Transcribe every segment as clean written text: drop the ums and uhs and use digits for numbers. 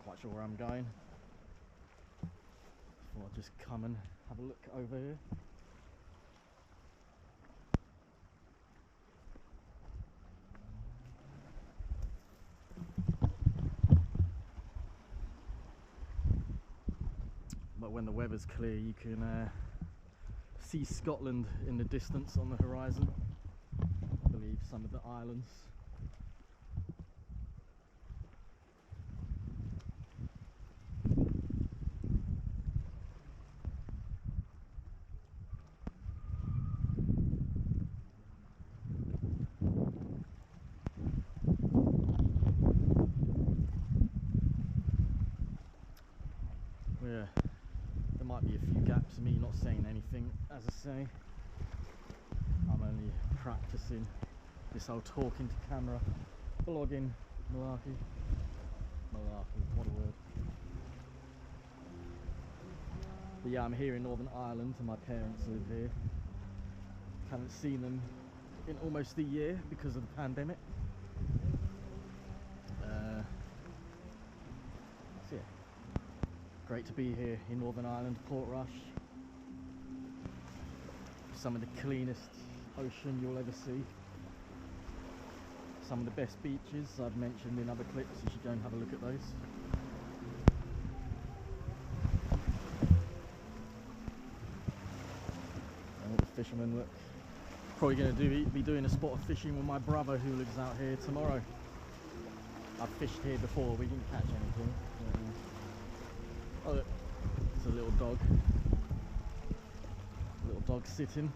quite sure where I'm going. Thought I'd just come and have a look over here. But when the weather's clear, you can see Scotland in the distance on the horizon. I believe some of the islands. Yeah, there might be a few gaps of me not saying anything. As I say, I'm only practicing this whole talking to camera, vlogging, malarkey, what a word. But yeah, I'm here in Northern Ireland and my parents live here. Haven't seen them in almost a year because of the pandemic. So yeah, great to be here in Northern Ireland, Portrush. Some of the cleanest ocean you'll ever see. Some of the best beaches I've mentioned in other clips. You should go and have a look at those. And the fishermen look. Probably going to be doing a spot of fishing with my brother who lives out here tomorrow. I've fished here before, we didn't catch anything. Oh look, it's a little dog. Little dog sitting.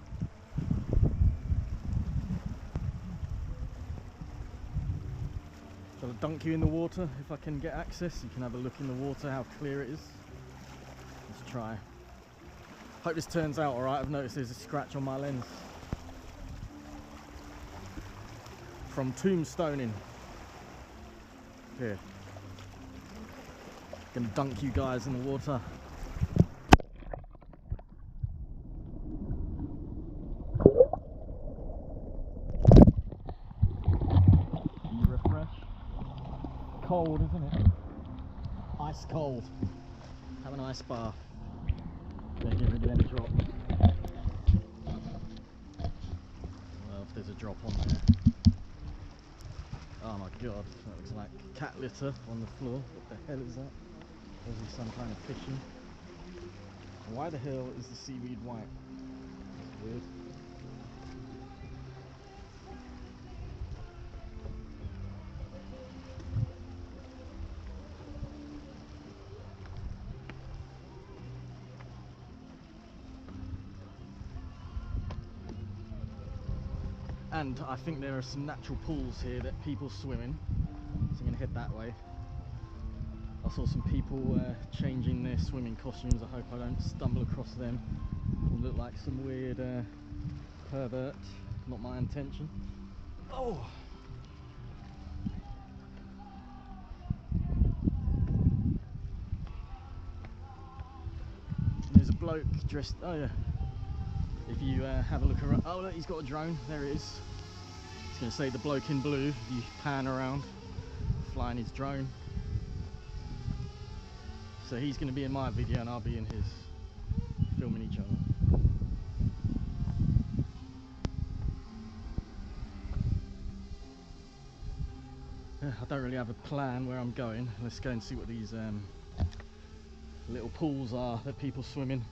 Shall I dunk you in the water if I can get access? You can have a look in the water, how clear it is. Let's try. Hope this turns out alright. I've noticed there's a scratch on my lens. From tombstoning. Here. Gonna dunk you guys in the water. You refresh. Cold, isn't it? Ice cold. Have an ice bath. Don't get rid of any drop. Well, if there's a drop on there. Oh my god, that looks like cat litter on the floor. What the hell is that? Obviously some kind of fishing. Why the hell is the seaweed white? That's weird. And I think there are some natural pools here that people swim in, so I'm going to head that way. I saw some people changing their swimming costumes. I hope I don't stumble across them and look like some weird pervert. Not my intention. Oh! There's a bloke dressed, oh yeah. If you have a look around, oh look, he's got a drone, there it is. It's going to say the bloke in blue, if you pan around, flying his drone. So he's going to be in my video and I'll be in his, filming each other. I don't really have a plan where I'm going. Let's go and see what these little pools are that people swim in.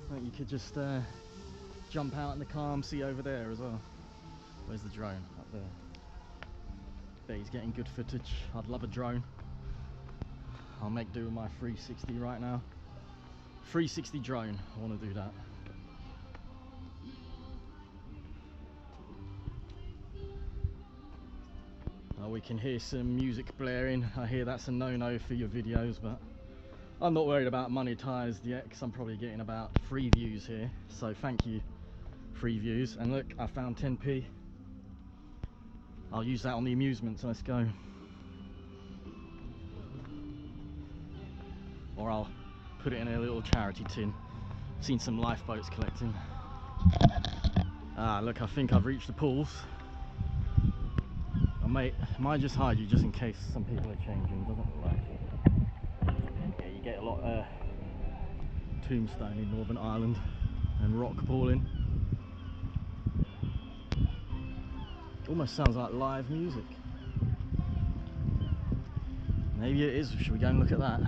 Like you could just jump out in the car and see over there as well. Where's the drone? Up there. Bet he's getting good footage. I'd love a drone. I'll make do with my 360 right now. 360 drone, I want to do that. Oh, we can hear some music blaring. I hear that's a no-no for your videos, but I'm not worried about monetized yet because I'm probably getting about 3 views here. So thank you, 3 views. And look, I found 10p. I'll use that on the amusements. Let's go. Or I'll put it in a little charity tin. Seen some lifeboats collecting. Ah, look, I think I've reached the pools. I might just hide you just in case some people are changing. Doesn't look like it. Yeah, you get a lot of tombstone in Northern Ireland and rock pooling. Almost sounds like live music. Maybe it is. Should we go and look at that?